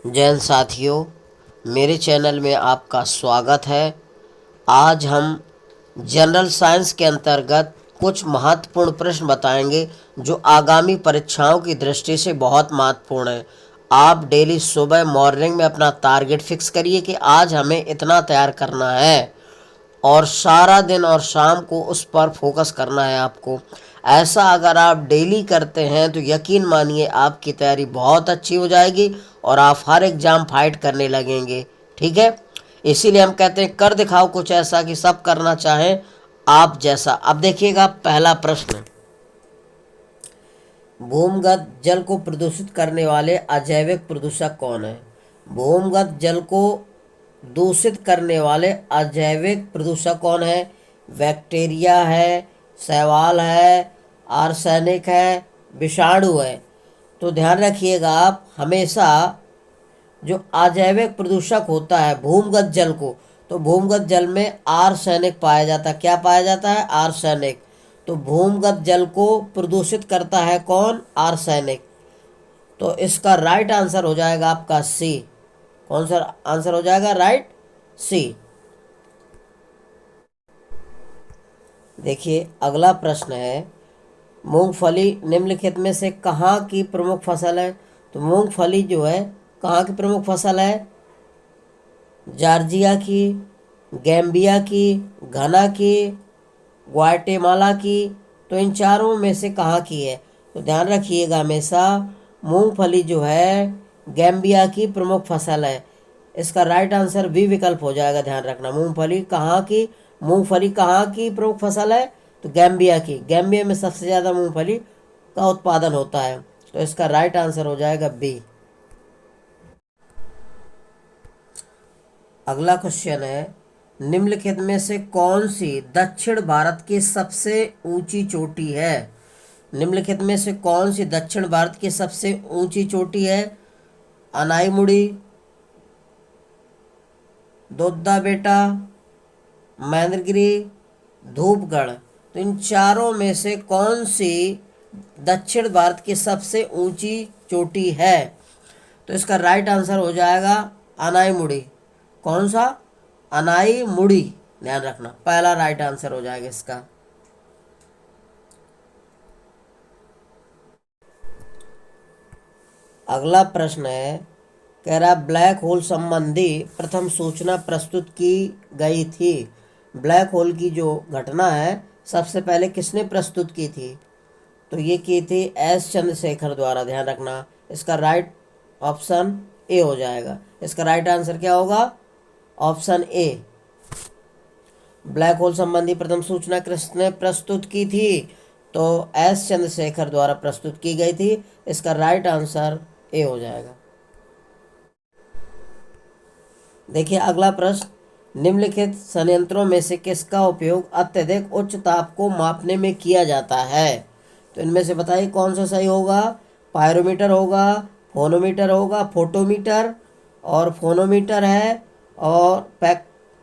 जैन साथियों, मेरे चैनल में आपका स्वागत है। आज हम जनरल साइंस के अंतर्गत कुछ महत्वपूर्ण प्रश्न बताएंगे जो आगामी परीक्षाओं की दृष्टि से बहुत महत्वपूर्ण है। आप डेली सुबह मॉर्निंग में अपना टारगेट फिक्स करिए कि आज हमें इतना तैयार करना है और सारा दिन और शाम को उस पर फोकस करना है आपको। ऐसा अगर आप डेली करते हैं तो यकीन मानिए आपकी तैयारी बहुत अच्छी हो जाएगी और आप हर एग्ज़ाम फाइट करने लगेंगे। ठीक है, इसीलिए हम कहते हैं कर दिखाओ कुछ ऐसा कि सब करना चाहें आप जैसा। अब देखिएगा पहला प्रश्न, भूमिगत जल को प्रदूषित करने वाले अजैविक प्रदूषक कौन है? भूमिगत जल को दूषित करने वाले अजैविक प्रदूषक कौन है? बैक्टीरिया है, शैवाल है, आर्सेनिक है, विषाणु है। तो ध्यान रखिएगा आप हमेशा जो अजैविक प्रदूषक होता है भूमिगत जल को, तो भूमिगत जल में आर्सेनिक पाया जाता है। क्या पाया जाता है? आर्सेनिक। तो भूमिगत जल को प्रदूषित करता है कौन? आर्सेनिक। तो इसका राइट आंसर हो जाएगा आपका सी। कौन सा आंसर हो जाएगा? राइट, सी। देखिए अगला प्रश्न है, मूंगफली निम्नलिखित में से कहाँ की प्रमुख फसल है? तो मूंगफली जो है कहाँ की प्रमुख फसल है? जॉर्जिया की, गैम्बिया की, घना की, ग्वाटेमाला की। तो इन चारों में से कहाँ की है? तो ध्यान रखिएगा हमेशा मूंगफली जो है गैम्बिया की प्रमुख फसल है। इसका राइट आंसर बी विकल्प हो जाएगा। ध्यान रखना मूंगफली कहाँ की प्रमुख फसल है? तो गैम्बिया की। गैम्बिया में सबसे ज़्यादा मूंगफली का उत्पादन होता है। तो इसका राइट आंसर हो जाएगा बी। अगला क्वेश्चन है, निम्नलिखित में से कौन सी दक्षिण भारत की सबसे ऊंची चोटी है? निम्नलिखित में से कौन सी दक्षिण भारत की सबसे ऊंची चोटी है? अनाईमुड़ी, दोद्दा बेटा, महेंद्रगिरी, धूपगढ़। तो इन चारों में से कौन सी दक्षिण भारत की सबसे ऊंची चोटी है? तो इसका राइट आंसर हो जाएगा अनाईमुड़ी। कौन सा? अनाईमुड़ी। ध्यान रखना पहला राइट आंसर हो जाएगा इसका। अगला प्रश्न है, कह रहा ब्लैक होल संबंधी प्रथम सूचना प्रस्तुत की गई थी। ब्लैक होल की जो घटना है सबसे पहले किसने प्रस्तुत की थी? तो ये की थी एस चंद्रशेखर द्वारा। ध्यान रखना इसका राइट ऑप्शन ए हो जाएगा। इसका राइट आंसर क्या होगा? Option A. ब्लैक होल संबंधी प्रथम सूचना किसने प्रस्तुत की थी? तो एस चंद्रशेखर द्वारा प्रस्तुत की गई थी। इसका राइट आंसर ए हो जाएगा। देखिए अगला प्रश्न, निम्नलिखित संयंत्रों में से किसका उपयोग अत्यधिक उच्च ताप को मापने में किया जाता है? तो इनमें से बताइए कौन सा सही होगा? पायरोमीटर होगा, फोनोमीटर होगा, फोटोमीटर और फोनोमीटर है, और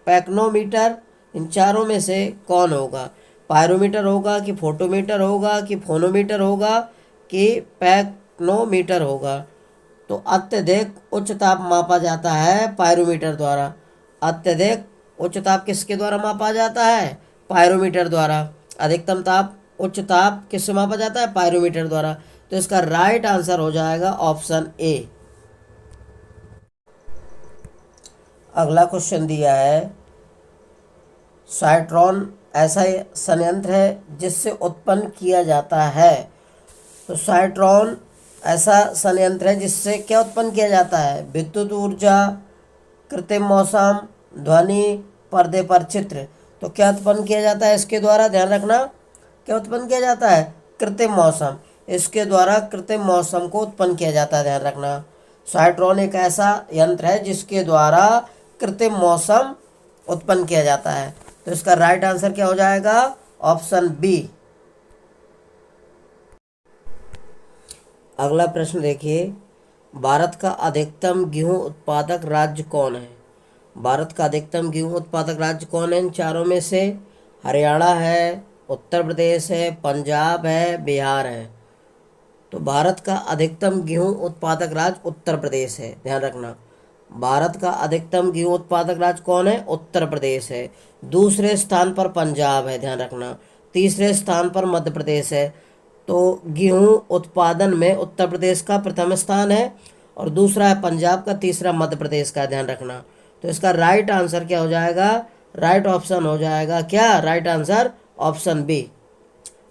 पैक्नोमीटर। इन चारों में से कौन होगा? पायरोमीटर होगा कि फोटोमीटर होगा कि फोनोमीटर होगा कि पैक्नोमीटर होगा? तो अत्यधिक उच्च ताप मापा जाता है पायरोमीटर द्वारा। अत्यधिक उच्च ताप किसके द्वारा मापा जाता है? पायरोमीटर द्वारा। अधिकतम ताप, उच्च ताप किससे मापा जाता है? पायरोमीटर द्वारा। तो इसका राइट आंसर हो जाएगा ऑप्शन ए। अगला क्वेश्चन दिया है, साइट्रॉन ऐसा संयंत्र है जिससे उत्पन्न किया जाता है। तो साइट्रॉन ऐसा संयंत्र है जिससे क्या उत्पन्न किया जाता है? विद्युत ऊर्जा, कृत्रिम मौसम, ध्वनि, पर्दे पर चित्र। तो क्या उत्पन्न किया जाता है इसके द्वारा? ध्यान रखना क्या उत्पन्न किया जाता है? कृत्रिम मौसम। इसके द्वारा कृत्रिम मौसम को उत्पन्न किया जाता है। ध्यान रखना साइट्रॉन एक ऐसा यंत्र है जिसके द्वारा कृत्रिम मौसम उत्पन्न किया जाता है। तो इसका राइट आंसर क्या हो जाएगा? Option B. अगला प्रश्न देखिए, भारत का अधिकतम गेहूं उत्पादक राज्य कौन है? भारत का अधिकतम गेहूं उत्पादक राज्य कौन है इन चारों में से? हरियाणा है, उत्तर प्रदेश है, पंजाब है, बिहार है। तो भारत का अधिकतम गेहूं उत्पादक राज्य उत्तर प्रदेश है, ध्यान रखना। भारत का अधिकतम गेहूं उत्पादक राज्य कौन है? उत्तर प्रदेश है। दूसरे स्थान पर पंजाब है, ध्यान रखना। तीसरे स्थान पर मध्य प्रदेश है। तो गेहूं उत्पादन में उत्तर प्रदेश का प्रथम स्थान है और दूसरा है पंजाब का, तीसरा मध्य प्रदेश का, ध्यान रखना। तो इसका राइट आंसर क्या हो जाएगा? राइट ऑप्शन हो जाएगा क्या? Right answer option B.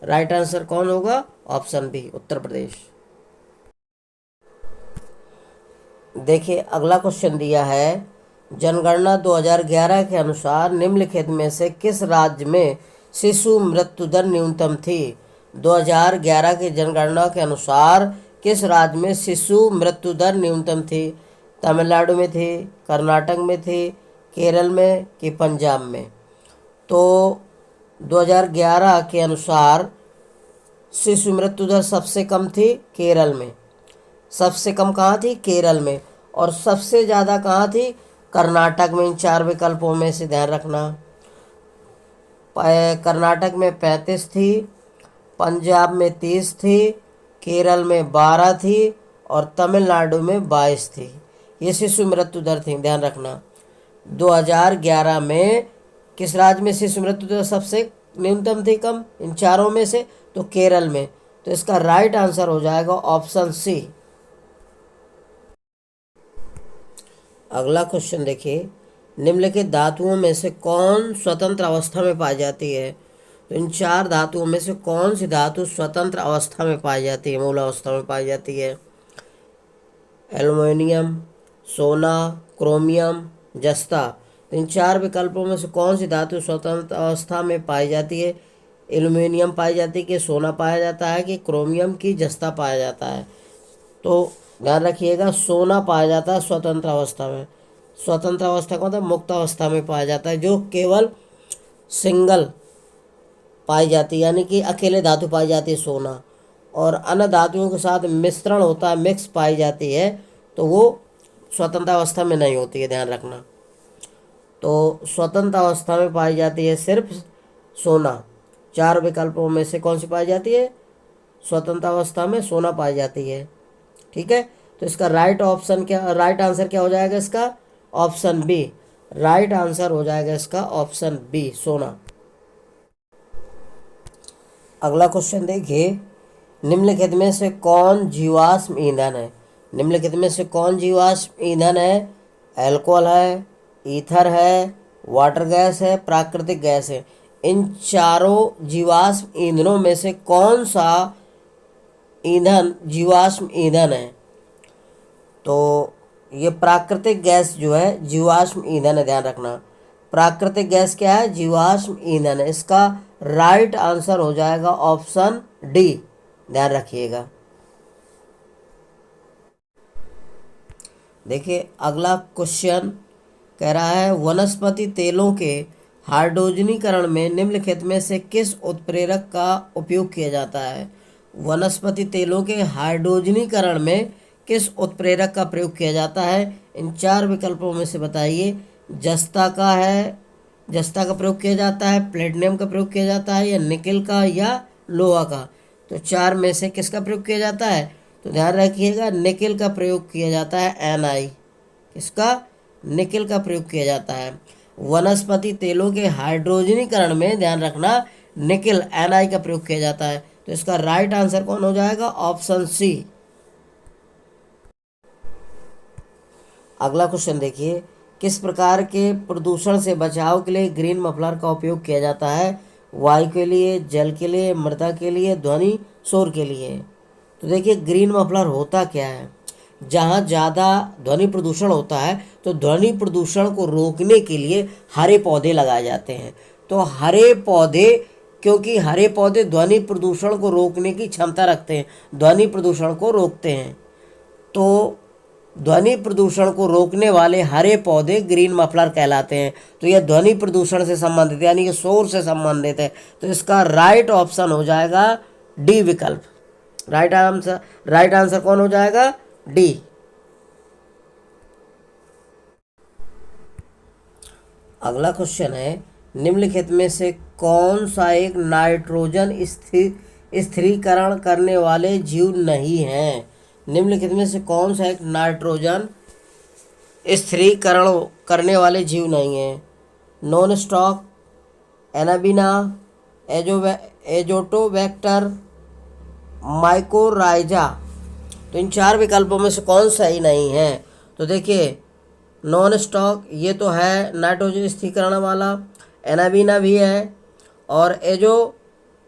Right answer कौन होगा? Option B, Uttar Pradesh. देखिए अगला क्वेश्चन दिया है, जनगणना 2011 के अनुसार निम्नलिखित में से किस राज्य में शिशु मृत्यु दर न्यूनतम थी? 2011 की जनगणना के अनुसार किस राज्य में शिशु मृत्यु दर न्यूनतम थी? तमिलनाडु में थी, कर्नाटक में थी, केरल में कि पंजाब में? तो 2011 के अनुसार शिशु मृत्यु दर सबसे कम थी केरल में। सबसे कम कहाँ थी? केरल में। और सबसे ज़्यादा कहाँ थी? कर्नाटक में। इन 4 विकल्पों में से ध्यान रखना। कर्नाटक में 35 थी, पंजाब में 30 थी, केरल में 12 थी और तमिलनाडु में 22 थी। ये शिशु मृत्यु दर थी, ध्यान रखना। 2011 में किस राज्य में शिशु मृत्यु दर सबसे न्यूनतम थी, कम? इन चारों में से तो केरल में। तो इसका राइट आंसर हो जाएगा ऑप्शन सी। अगला क्वेश्चन देखिए, निम्नलिखित धातुओं में से कौन स्वतंत्र अवस्था में पाई जाती है? तो इन 4 धातुओं में से कौन सी धातु स्वतंत्र अवस्था में पाई जाती है, मूल अवस्था में पाई जाती है? एल्युमिनियम, सोना, क्रोमियम, जस्ता। तो इन 4 विकल्पों में से कौन सी धातु स्वतंत्र अवस्था में पाई जाती है? एल्युमिनियम पाई जाती है कि सोना पाया जाता है कि क्रोमियम की जस्ता पाया जाता है? तो ध्यान रखिएगा, सोना पाया जाता है स्वतंत्र अवस्था में। स्वतंत्र अवस्था का मतलब मुक्त अवस्था में पाया जाता है, जो केवल सिंगल पाई जाती है, यानी कि अकेले धातु पाई जाती है सोना। और अन्य धातुओं के साथ मिश्रण होता है, मिक्स पाई जाती है, तो वो स्वतंत्र अवस्था में नहीं होती है, ध्यान रखना। तो स्वतंत्र अवस्था में पाई जाती है सिर्फ सोना। 4 विकल्पों में से कौन सी पाई जाती है? स्वतंत्र अवस्था में सोना पाई जाती है, ठीक है। तो इसका राइट आंसर क्या हो जाएगा? इसका ऑप्शन बी। राइट आंसर हो जाएगा इसका ऑप्शन बी, सोना। अगला क्वेश्चन देखिए, निम्नलिखित में से कौन जीवाश्म ईंधन है? निम्नलिखित में से कौन जीवाश्म ईंधन है? अल्कोहल है, ईथर है, वाटर गैस है, प्राकृतिक गैस है। इन चारों जीवाश्म ईंधनों में से कौन सा ईंधन जीवाश्म ईंधन है? तो ये प्राकृतिक गैस जो है जीवाश्म ईंधन है, ध्यान रखना। प्राकृतिक गैस क्या है? जीवाश्म ईंधन है। इसका राइट आंसर हो जाएगा ऑप्शन डी, ध्यान रखिएगा। देखिए अगला क्वेश्चन कह रहा है, वनस्पति तेलों के हाइड्रोजनीकरण में निम्नलिखित में से किस उत्प्रेरक का उपयोग किया जाता है? वनस्पति तेलों के हाइड्रोजनीकरण में किस उत्प्रेरक का प्रयोग किया जाता है? इन 4 विकल्पों में से बताइए। जस्ता का प्रयोग किया जाता है, प्लेटिनम का प्रयोग किया जाता है, या निकेल का, या लोहा का? तो 4 में से किसका प्रयोग किया जाता है? तो ध्यान रखिएगा, निकेल का प्रयोग किया जाता है, Ni। किसका? निकेल का प्रयोग किया जाता है। वनस्पति तेलों के हाइड्रोजनीकरण में ध्यान रखना, निकेल Ni का प्रयोग किया जाता है। तो इसका राइट आंसर कौन हो जाएगा? Option C. अगला क्वेश्चन देखिए, किस प्रकार के प्रदूषण से बचाव के लिए ग्रीन मफलर का उपयोग किया जाता है? वायु के लिए, जल के लिए, मृदा के लिए, ध्वनि शोर के लिए? तो देखिए ग्रीन मफलर होता क्या है, जहाँ ज़्यादा ध्वनि प्रदूषण होता है तो ध्वनि प्रदूषण को रोकने के लिए हरे पौधे लगाए जाते हैं। तो हरे पौधे, क्योंकि हरे पौधे ध्वनि प्रदूषण को रोकने की क्षमता रखते हैं, ध्वनि प्रदूषण को रोकते हैं। तो ध्वनि प्रदूषण को रोकने वाले हरे पौधे ग्रीन मफलर कहलाते हैं। तो यह ध्वनि प्रदूषण से संबंधित, यानी कि शोर से संबंधित है। तो इसका राइट ऑप्शन हो जाएगा डी विकल्प। राइट आंसर कौन हो जाएगा? डी। अगला क्वेश्चन है, निम्नलिखित में से कौन सा एक नाइट्रोजन स्थिरीकरण करने वाले जीव नहीं हैं। निम्नलिखित में से कौन सा एक नाइट्रोजन स्थिरीकरण करने वाले जीव नहीं है? Non stock, Anabaena, Azotobacter, mycorrhiza. तो इन चार विकल्पों में से कौन सही नहीं है? तो देखिए, नॉन स्टॉक ये तो है नाइट्रोजन स्थिरीकरण वाला, एनाबिना भी है और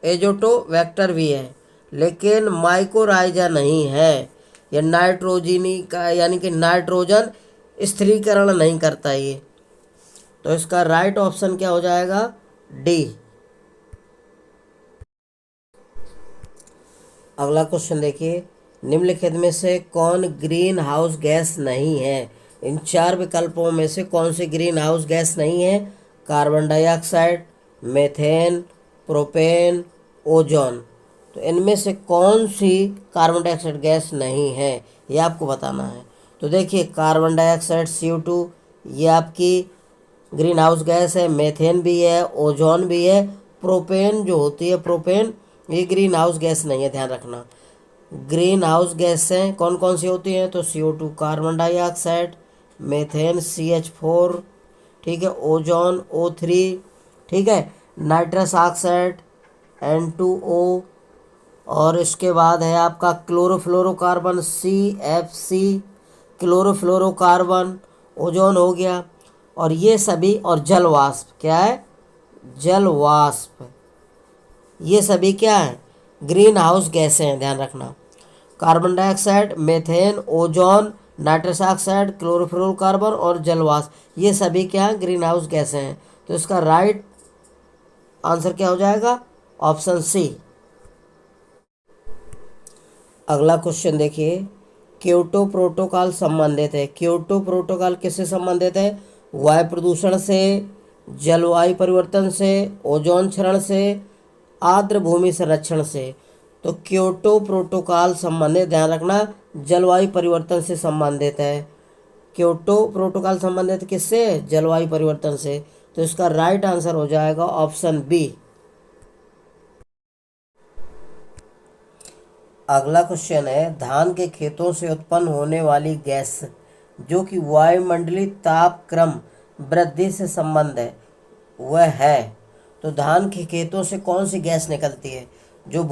एजोटोबैक्टर भी है, लेकिन माइकोराइजा नहीं है। ये नाइट्रोजनी का यानी कि नाइट्रोजन स्थिरीकरण नहीं करता ये। तो इसका राइट ऑप्शन क्या हो जाएगा? डी। अगला क्वेश्चन देखिए, निम्नलिखित में से कौन ग्रीन हाउस गैस नहीं है? इन चार विकल्पों में से कौन सी ग्रीन हाउस गैस नहीं है? Carbon dioxide, methane, propane, ozone. तो इनमें से कौन सी कार्बन डाइऑक्साइड गैस नहीं है, ये आपको बताना है। तो देखिए, कार्बन डाइऑक्साइड CO2 ये आपकी ग्रीन हाउस गैस है, मीथेन भी है, ओजोन भी है, प्रोपेन जो होती है प्रोपेन ये ग्रीन हाउस गैस नहीं है, ध्यान रखना। ग्रीन हाउस गैसें कौन कौन सी होती हैं? तो CO2 carbon dioxide, methane CH4, ठीक है, ओजोन O3, ठीक है, नाइट्रस ऑक्साइड N2O, और इसके बाद है आपका क्लोरोफ्लोरोकार्बन CFC, क्लोरोफ्लोरोकार्बन, ओजोन हो गया। और ये सभी, और जल वाष्प क्या है? जल वाष्प, ये सभी क्या है? ग्रीन हाउस गैसें हैं, ध्यान रखना। Carbon dioxide, methane, ozone, nitrous oxide, chlorofluorocarbon और जल वाष्प ये सभी क्या है? ग्रीन हाउस गैसें हैं। तो इसका राइट आंसर क्या हो जाएगा? Option C. अगला क्वेश्चन देखिए, क्योटो प्रोटोकॉल संबंधित है। क्योटो प्रोटोकॉल किससे संबंधित है? वायु प्रदूषण से, जलवायु परिवर्तन से, ओजोन क्षरण से, आर्द्र भूमि संरक्षण से। तो क्योटो प्रोटोकॉल संबंधित, ध्यान रखना, जलवायु परिवर्तन से संबंधित है। क्योटो प्रोटोकॉल संबंधित किससे? जलवायु परिवर्तन से। तो इसका राइट आंसर हो जाएगा ऑप्शन बी। अगला क्वेश्चन है, धान के खेतों से उत्पन्न होने वाली गैस जो कि वायुमंडलीय तापक्रम वृद्धि से संबंध है वह है। तो धान के खेतों से कौन सी गैस निकलती है जो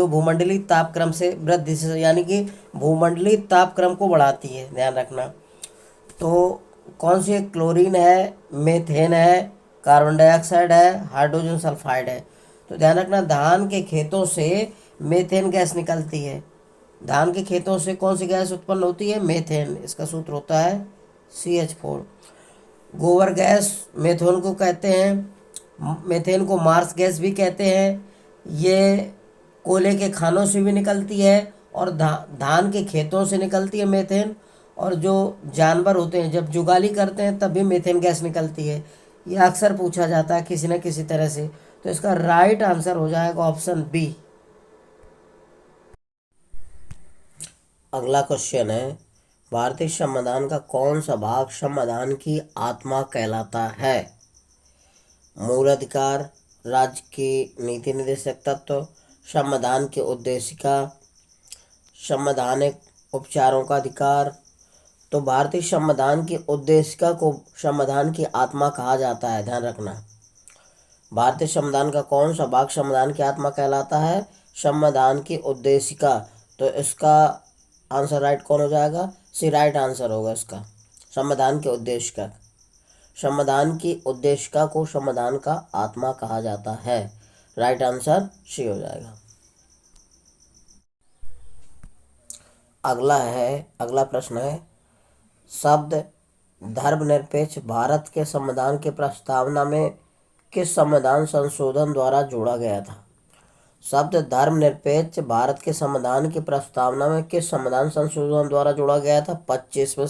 भूमंडलीय तापक्रम से वृद्धि से यानी कि भूमंडलीय तापक्रम को बढ़ाती है, ध्यान रखना। तो कौन सी है? क्लोरीन है, मीथेन है, कार्बन डाइऑक्साइड है, हाइड्रोजन सल्फाइड है। तो ध्यान रखना, धान के खेतों से मीथेन गैस निकलती है। धान के खेतों से कौन सी गैस उत्पन्न होती है? मीथेन। इसका सूत्र होता है CH4। गोबर गैस मीथेन को कहते हैं, मीथेन को मार्स गैस भी कहते हैं। ये कोयले के खानों से भी निकलती है और धान के खेतों से निकलती है मीथेन। और जो जानवर होते हैं जब जुगाली करते हैं तब भी मीथेन गैस निकलती है। ये अक्सर पूछा जाता है किसी न किसी तरह से। तो इसका राइट आंसर हो जाएगा ऑप्शन बी। अगला क्वेश्चन है, भारतीय संविधान का कौन सा भाग संविधान की आत्मा कहलाता है? मूल अधिकार, राज्य की नीति निर्देशक तत्व, संविधान की उद्देशिका, संवैधानिक उपचारों का अधिकार। तो भारतीय संविधान की उद्देशिका को संविधान की आत्मा कहा जाता है, ध्यान रखना। भारतीय संविधान का कौन सा भाग संविधान की आत्मा कहलाता है? संविधान की उद्देशिका। तो इसका आंसर राइट कौन हो जाएगा? सी राइट आंसर होगा इसका, संविधान के उद्देशिका। संविधान की उद्देशिका को संविधान का आत्मा कहा जाता है। राइट आंसर सी हो जाएगा। अगला प्रश्न है, शब्द धर्मनिरपेक्ष भारत के संविधान की प्रस्तावना में किस संविधान संशोधन द्वारा जोड़ा गया था? शब्द धर्मनिरपेक्ष भारत के संविधान की प्रस्तावना में किस संविधान संशोधन द्वारा जोड़ा गया था? 25वें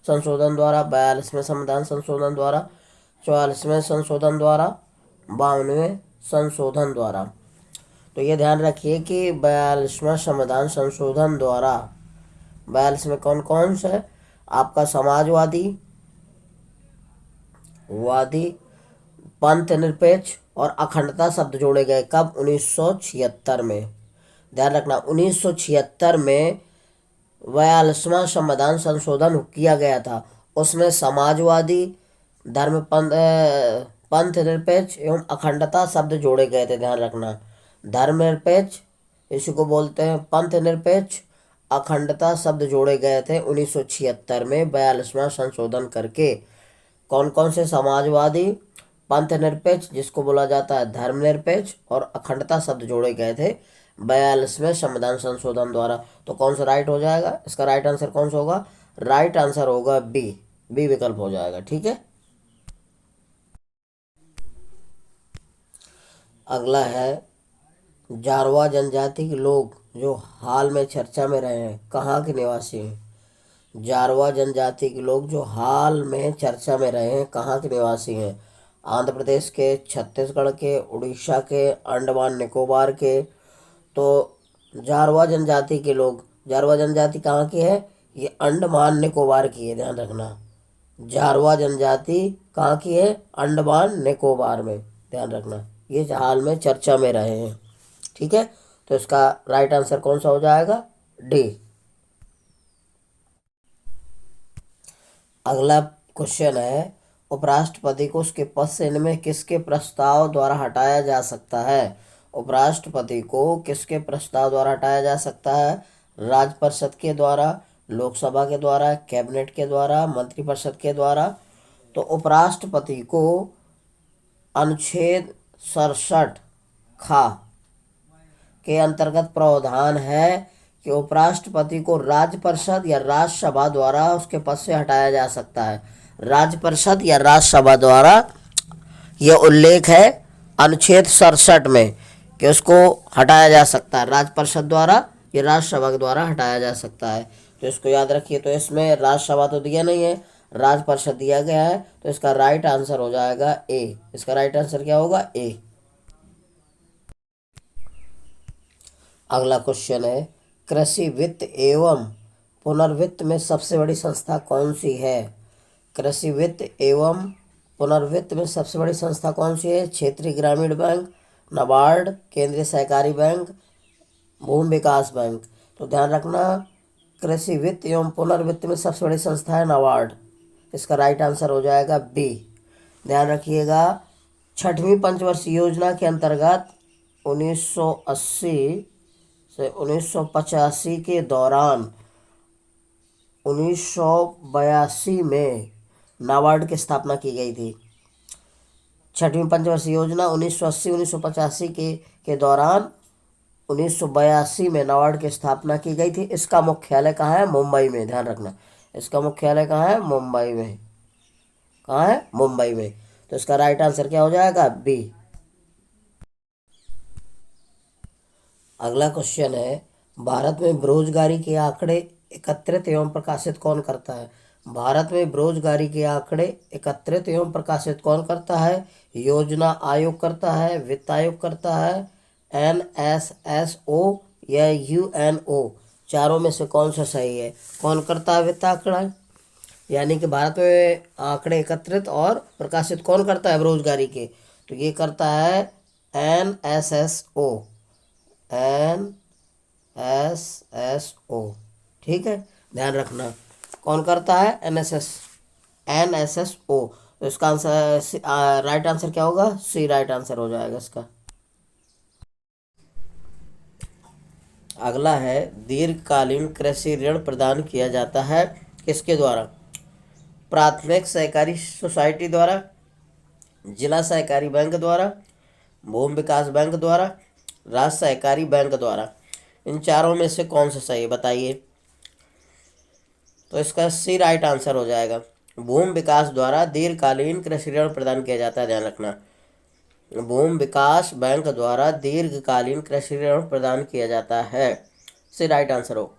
संशोधन द्वारा, 42वें संविधान संशोधन द्वारा, 44वें संशोधन द्वारा, 52वें संशोधन द्वारा। तो ये ध्यान रखिए कि 42वें संविधान संशोधन द्वारा, 42 में कौन कौन सा है? आपका समाजवादी, वादी, पंथ निरपेक्ष और अखंडता शब्द जोड़े गए कब? 1976 में। ध्यान रखना 1976 में 42वां संविधान संशोधन किया गया था। उसमें समाजवादी, पंथ निरपेक्ष एवं अखंडता शब्द जोड़े गए थे। ध्यान रखना धर्मनिरपेक्ष, इसी को बोलते हैं पंथ निरपेक्ष, अखंडता शब्द जोड़े गए थे 1976 में 42वां संशोधन करके। कौन कौन से? समाजवादी, पंथ निरपेक्ष जिसको बोला जाता है धर्मनिरपेक्ष, और अखंडता शब्द जोड़े गए थे 42वें संविधान संशोधन द्वारा। तो कौन सा राइट हो जाएगा? इसका राइट आंसर कौन सा होगा? राइट आंसर होगा बी, बी विकल्प हो जाएगा। ठीक है, अगला है जारवा जनजाति के लोग जो हाल में चर्चा में रहे हैं कहाँ के निवासी हैं? जारवा जनजाति के लोग जो हाल में चर्चा में रहे हैं कहाँ के निवासी हैं? आंध्र प्रदेश के, छत्तीसगढ़ के, उड़ीसा के, अंडमान निकोबार के। तो जारवा जनजाति के लोग, जारवा जनजाति कहाँ की है? ये अंडमान निकोबार की है। ध्यान रखना जारवा जनजाति कहाँ की है? अंडमान निकोबार में। ध्यान रखना ये हाल में चर्चा में रहे हैं। ठीक है, तो इसका राइट आंसर कौन सा हो जाएगा? डी। अगला क्वेश्चन है उपराष्ट्रपति को उसके पद से इनमें किसके प्रस्ताव द्वारा हटाया जा सकता है? उपराष्ट्रपति को किसके प्रस्ताव द्वारा हटाया जा सकता है? राज्य परिषद के द्वारा, लोकसभा के द्वारा, कैबिनेट के द्वारा, मंत्रिपरिषद के द्वारा। तो उपराष्ट्रपति को अनुच्छेद 67 खा के अंतर्गत प्रावधान है कि उपराष्ट्रपति को राज्य परिषद या राज्यसभा द्वारा उसके पद से हटाया जा सकता है। राज्य परिषद या राज्यसभा द्वारा यह उल्लेख है अनुच्छेद 67 में कि उसको हटाया जा सकता है। राज्य परिषद द्वारा या राज्यसभा के द्वारा हटाया जा सकता है। तो इसको याद रखिए। तो इसमें राज्यसभा तो दिया नहीं है, राज्य परिषद दिया गया है। तो इसका राइट आंसर हो जाएगा ए। इसका राइट आंसर क्या होगा? ए। अगला क्वेश्चन है कृषि वित्त एवं पुनर्वित्त में सबसे बड़ी संस्था कौन सी है? कृषि वित्त एवं पुनर्वित्त में सबसे बड़ी संस्था कौन सी है? क्षेत्रीय ग्रामीण बैंक, नाबार्ड, केंद्रीय सहकारी बैंक, भूमि विकास बैंक। तो ध्यान रखना कृषि वित्त एवं पुनर्वित्त में सबसे बड़ी संस्था है नाबार्ड। इसका राइट आंसर हो जाएगा बी। ध्यान रखिएगा 6वीं पंचवर्षीय योजना के अंतर्गत 1980 से 1985 के दौरान 1982 में नाबार्ड की स्थापना की गई थी। 6वीं पंचवर्षीय योजना 1980-1985 के दौरान 1982 में नाबार्ड की स्थापना की गई थी। इसका मुख्यालय कहाँ है? मुंबई में। ध्यान रखना इसका मुख्यालय कहाँ है? मुंबई में। कहाँ है? मुंबई में। तो इसका राइट आंसर क्या हो जाएगा? बी। अगला क्वेश्चन है भारत में बेरोजगारी के आंकड़े एकत्रित एवं प्रकाशित कौन करता है? भारत में बेरोजगारी के आंकड़े एकत्रित एवं प्रकाशित कौन करता है? योजना आयोग करता है, वित्त आयोग करता है, NSSO या UNO। चारों में से कौन सा सही है? कौन करता है वित्त आंकड़ा? यानी कि भारत में आंकड़े एकत्रित और प्रकाशित कौन करता है बेरोजगारी के? तो ये करता है NSSO। NSSO। ठीक है, ध्यान रखना कौन करता है? NSSO। तो इसका आंसर राइट आंसर क्या होगा? सी राइट आंसर हो जाएगा इसका। अगला है दीर्घकालीन कृषि ऋण प्रदान किया जाता है किसके द्वारा? प्राथमिक सहकारी सोसाइटी द्वारा, जिला सहकारी बैंक द्वारा, भूमि विकास बैंक द्वारा, राज्य सहकारी बैंक द्वारा। इन चारों में से कौन सा सही बताइए? तो इसका सी राइट आंसर हो जाएगा। भूमि विकास द्वारा दीर्घकालीन कृषि ऋण प्रदान किया जाता है। ध्यान रखना भूमि विकास बैंक द्वारा दीर्घकालीन कृषि ऋण प्रदान किया जाता है। सी राइट आंसर हो